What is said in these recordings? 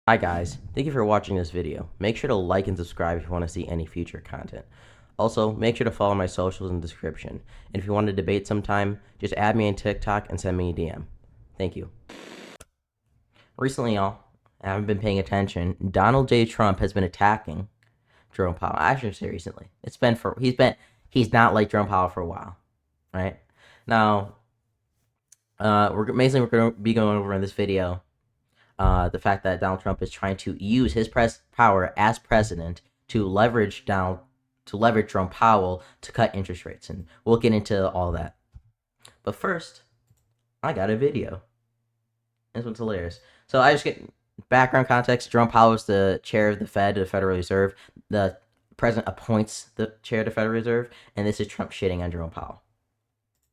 Hi guys, thank you for watching this video. Make sure to like and subscribe if you want to see any future content. Also, make sure to follow my socials in the description. And if you want to debate sometime, just add me on TikTok and send me a DM. Thank you. Recently, y'all, I haven't been paying attention. Donald J. Trump has been attacking Jerome Powell. I should say recently. He's not like Jerome Powell for a while, right? Now, we're going to be going over in this video the fact that Donald Trump is trying to use his power as president to leverage Jerome Powell to cut interest rates, and we'll get into all that. But first, I got a video. This one's hilarious. So I just get background context. Jerome Powell is the chair of the Federal Reserve. The president appoints the chair of the Federal Reserve, and this is Trump shitting on Jerome Powell.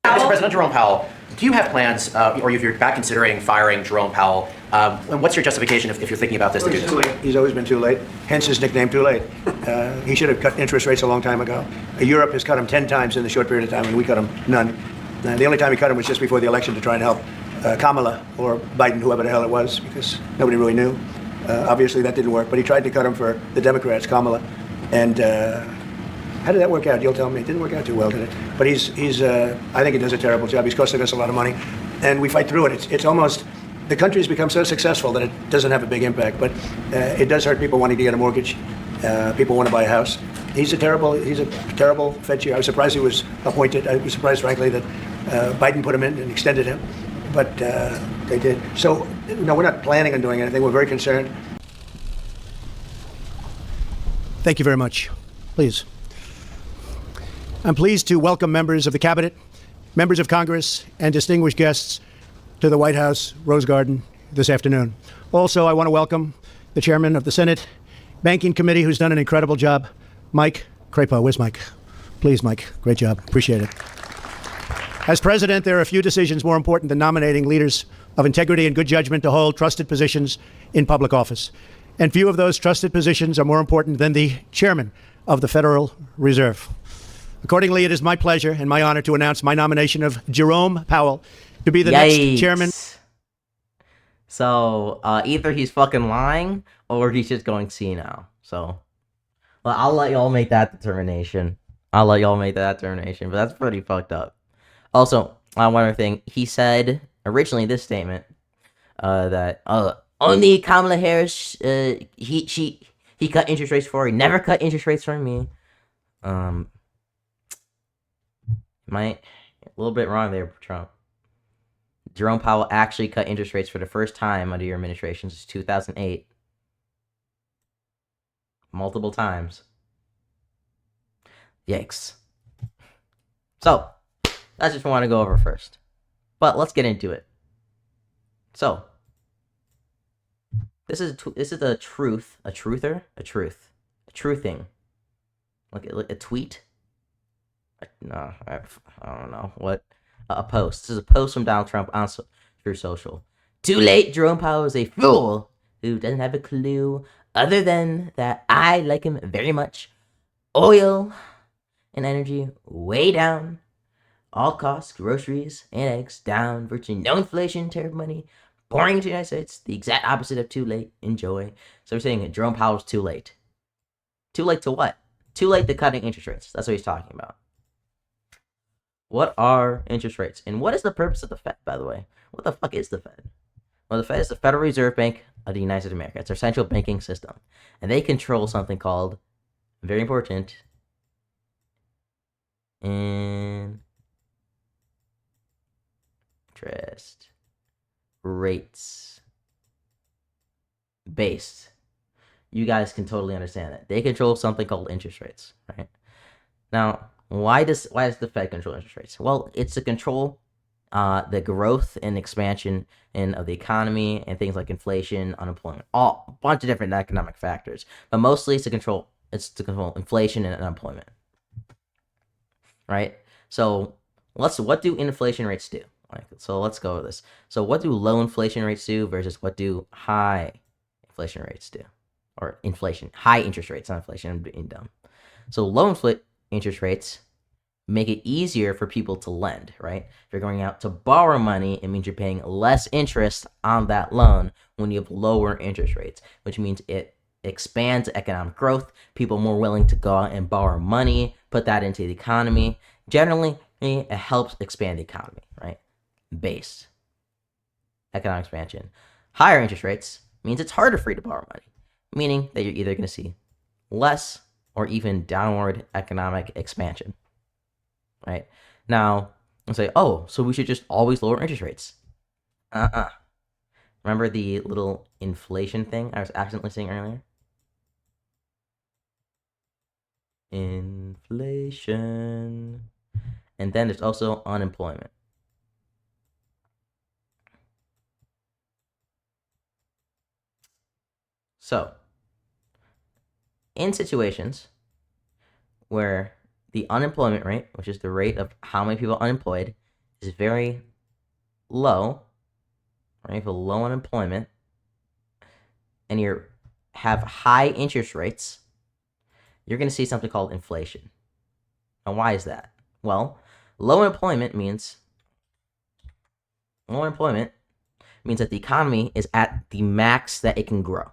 Mr. President Jerome Powell, do you have plans, or if you're back considering firing Jerome Powell, and what's your justification if you're thinking about this? He's too late. He's always been too late, hence his nickname, Too Late. He should have cut interest rates a long time ago. Europe has cut them 10 times in the short period of time, and we cut them none. The only time he cut them was just before the election to try and help Kamala or Biden, whoever the hell it was, because nobody really knew. Obviously, that didn't work, but he tried to cut them for the Democrats, Kamala, and how did that work out? You'll tell me. It didn't work out too well, did it? But I think he does a terrible job. He's costing us a lot of money, and we fight through it. It's almost, the country's become so successful that it doesn't have a big impact, but it does hurt people wanting to get a mortgage. People want to buy a house. He's a terrible Fed chair. I was surprised he was appointed. I was surprised, frankly, that Biden put him in and extended him, but they did. So, no, we're not planning on doing anything. We're very concerned. Thank you very much. Please. I'm pleased to welcome members of the Cabinet, members of Congress, and distinguished guests to the White House Rose Garden this afternoon. Also, I want to welcome the chairman of the Senate Banking Committee, who's done an incredible job, Mike Crapo. Where's Mike? Please, Mike. Great job. Appreciate it. As president, there are a few decisions more important than nominating leaders of integrity and good judgment to hold trusted positions in public office. And few of those trusted positions are more important than the chairman of the Federal Reserve. Accordingly, it is my pleasure and my honor to announce my nomination of Jerome Powell to be the next chairman. So either he's fucking lying or he's just going senile. So, well, I'll let y'all make that determination. But that's pretty fucked up. Also, one other thing. He said originally this statement that only Kamala Harris he cut interest rates for. He never cut interest rates for me. A little bit wrong there, Trump. Jerome Powell actually cut interest rates for the first time under your administration since 2008. Multiple times. Yikes. So, that's just what I want to go over first. But let's get into it. So, this is a truth, a truther, a truthing. Look at a tweet. No, I don't know what. A post. This is a post from Donald Trump on Truth Social. Too late. Jerome Powell is a fool who doesn't have a clue other than that I like him very much. Oil and energy way down. All costs, groceries and eggs down. Virtually no inflation, terrible money. Boring to the United States. The exact opposite of too late. Enjoy. So we're saying Jerome Powell's too late. Too late to what? Too late to cutting interest rates. That's what he's talking about. What are interest rates? And what is the purpose of the Fed, by the way? What the fuck is the Fed? Well, the Fed is the Federal Reserve Bank of the United States of America. It's our central banking system. And they control something called, very important, interest rates. Based. You guys can totally understand that. They control something called interest rates, right? Now, why does the Fed control interest rates? Well, it's to control the growth and expansion of the economy and things like inflation, unemployment, a bunch of different economic factors. But mostly it's to control inflation and unemployment. Right? So what do inflation rates do? So let's go over this. So what do low inflation rates do versus what do high inflation rates do? Or high interest rates, not inflation, I'm being dumb. So low interest rates make it easier for people to lend, right? If you're going out to borrow money, it means you're paying less interest on that loan when you have lower interest rates, which means it expands economic growth. People are more willing to go out and borrow money, put that into the economy. Generally, it helps expand the economy, right? Base economic expansion. Higher interest rates means it's harder for you to borrow money, meaning that you're either going to see less or even downward economic expansion, right? Now, I'll say, oh, so we should just always lower interest rates. Remember the little inflation thing I was accidentally saying earlier? Inflation. And then there's also unemployment. So, in situations where the unemployment rate, which is the rate of how many people are unemployed, is very low, right? For low unemployment, and you have high interest rates, you're going to see something called inflation. And why is that? Well, low unemployment means that the economy is at the max that it can grow.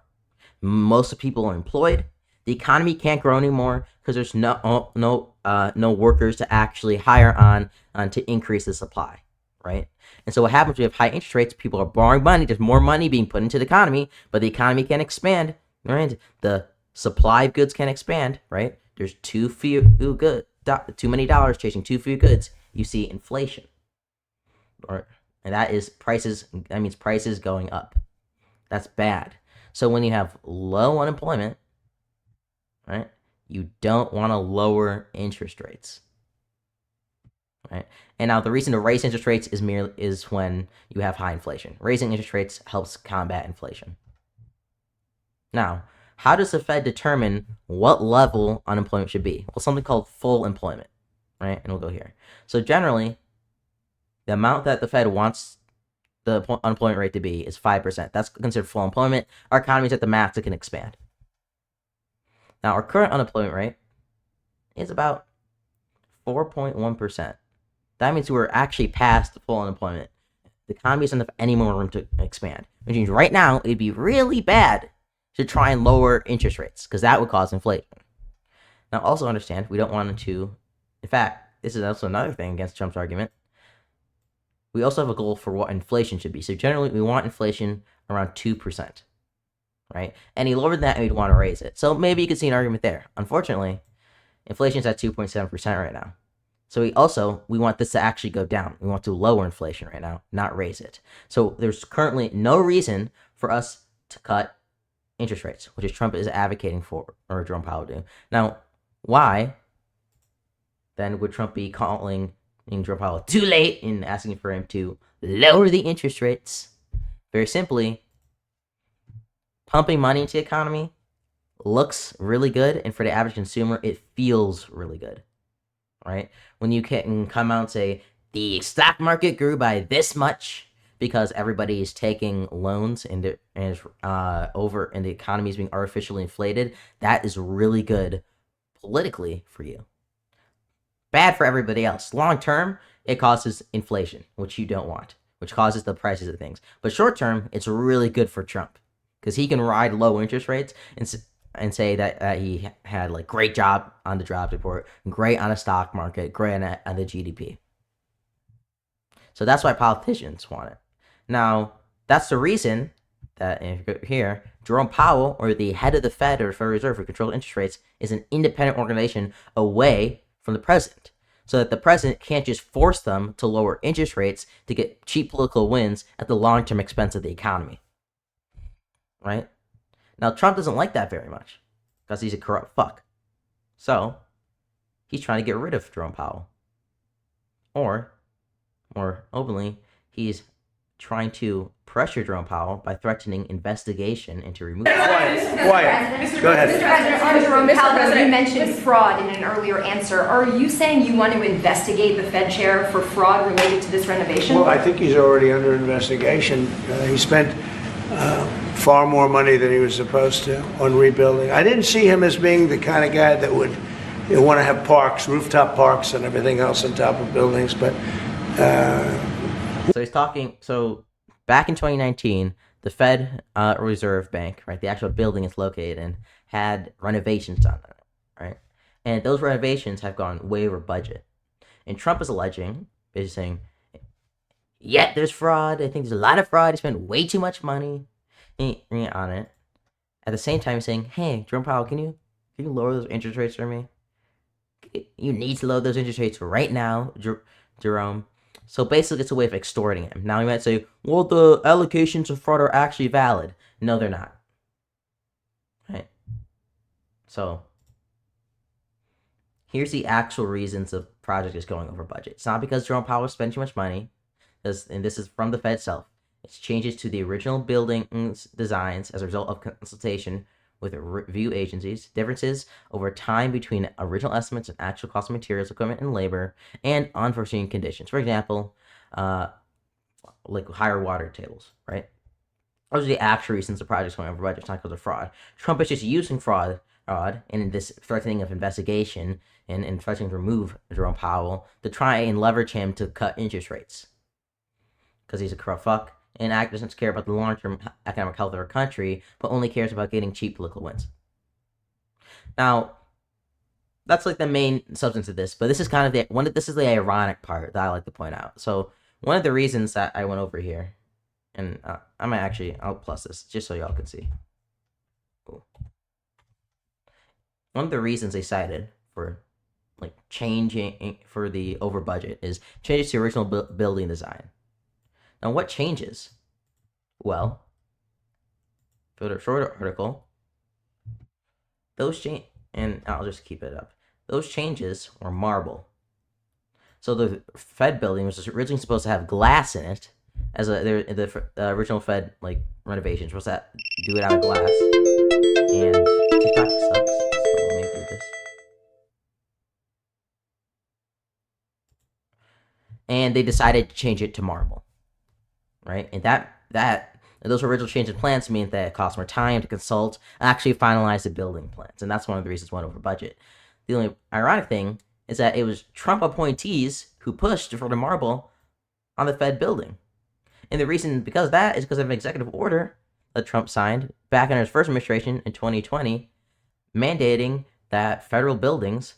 Most people are employed. The economy can't grow anymore because there's no workers to actually hire on to increase the supply, right? And so what happens when you have high interest rates? People are borrowing money. There's more money being put into the economy, but the economy can't expand, right? The supply of goods can't expand, right? There's too many dollars chasing too few goods. You see inflation, and that means prices going up. That's bad. So when you have low unemployment, right, you don't want to lower interest rates, right? And now the reason to raise interest rates is when you have high inflation. Raising interest rates helps combat inflation. Now, how does the Fed determine what level unemployment should be? Well, something called full employment, right? And we'll go here. So generally, the amount that the Fed wants the unemployment rate to be is 5%. That's considered full employment. Our economy is at the max it can expand. Now, our current unemployment rate is about 4.1%. That means we're actually past full unemployment. The economy doesn't have any more room to expand, which means right now it'd be really bad to try and lower interest rates because that would cause inflation. Now, also understand we don't want to, in fact, this is also another thing against Trump's argument. We also have a goal for what inflation should be. So generally, we want inflation around 2%, right? Any lower than that, we'd want to raise it. So maybe you could see an argument there. Unfortunately, inflation is at 2.7% right now. So we want this to actually go down. We want to lower inflation right now, not raise it. So there's currently no reason for us to cut interest rates, which is Trump is advocating for, or Jerome Powell do. Now, why then would Trump be calling Jerome Powell too late and asking for him to lower the interest rates? Very simply, pumping money into the economy looks really good, and for the average consumer, it feels really good, right? When you can come out and say, the stock market grew by this much because everybody is taking loans and the economy is being artificially inflated, that is really good politically for you. Bad for everybody else. Long term, it causes inflation, which you don't want, which causes the prices of things. But short term, it's really good for Trump because he can ride low interest rates and say that he had like great job on the jobs report, great on the stock market, great on the GDP. So that's why politicians want it. Now, that's the reason that if you go here, Jerome Powell, or the head of the Fed or Federal Reserve for control interest rates, is an independent organization away from the president, so that the president can't just force them to lower interest rates to get cheap political wins at the long-term expense of the economy, right? Now, Trump doesn't like that very much because he's a corrupt fuck. So, he's trying to get rid of Jerome Powell. Or, more openly, he's trying to pressure Jerome Powell by threatening investigation into removal. Quiet. Go ahead. Mr. President, on Jerome Powell, you mentioned fraud in an earlier answer. Are you saying you want to investigate the Fed chair for fraud related to this renovation? Well, I think he's already under investigation. He spent far more money than he was supposed to on rebuilding. I didn't see him as being the kind of guy that would, They want to have parks, rooftop parks, and everything else on top of buildings. But So he's talking. So back in 2019, the Fed Reserve Bank, right, the actual building it's located in, had renovations done on it, right, and those renovations have gone way over budget. And Trump is alleging, basically saying, "Yet there's fraud. I think there's a lot of fraud. He spent way too much money on it." At the same time, he's saying, "Hey, Jerome Powell, can you lower those interest rates for me? You need to lower those interest rates right now, Jerome." So basically, it's a way of extorting him. Now, he might say, well, the allocations of fraud are actually valid. No, they're not. Right? So, here's the actual reasons the project is going over budget. It's not because Jerome Powell spent too much money, and this is from the Fed itself. It's changes to the original building designs as a result of consultation with review agencies, differences over time between original estimates and actual cost of materials, equipment, and labor, and unforeseen conditions. For example, like higher water tables, right? Those are the actual reasons the project's going over budget. It's not because of fraud. Trump is just using fraud and this threatening of investigation and threatening to remove Jerome Powell to try and leverage him to cut interest rates. Because he's a corrupt fuck. And doesn't care about the long-term economic health of our country, but only cares about getting cheap political wins. Now, that's like the main substance of this, but this is kind of this is the ironic part that I like to point out. So one of the reasons that I went over here, and I'll plus this just so y'all can see. Ooh. One of the reasons they cited for like changing for the over budget is changes to original building design. Now, what changes? Well, for the short article, and I'll just keep it up. Those changes were marble. So the Fed building was originally supposed to have glass in it, as the original Fed renovation was supposed to do it out of glass. And TikTok sucks. So let me do this. And they decided to change it to marble. Right, and those original changes in plans mean that it costs more time to consult and actually finalize the building plans, and that's one of the reasons it went over budget. The only ironic thing is that it was Trump appointees who pushed for the marble on the Fed building, and the reason because of that is because of an executive order that Trump signed back in his first administration in 2020, mandating that federal buildings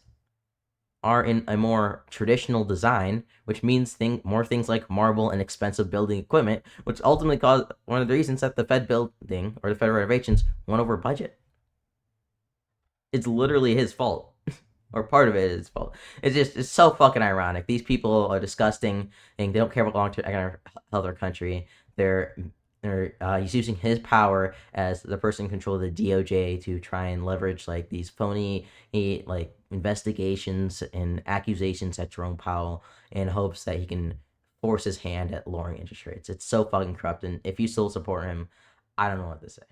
are in a more traditional design, which means more things like marble and expensive building equipment, which ultimately caused one of the reasons that the Fed building or the Fed renovations went over budget. It's literally his fault, or part of it is his fault. It's so fucking ironic. These people are disgusting, and they don't care about long-term economic health of their country. He's using his power as the person in control of the DOJ to try and leverage these phony investigations and accusations at Jerome Powell in hopes that he can force his hand at lowering interest rates. It's so fucking corrupt, and if you still support him, I don't know what to say.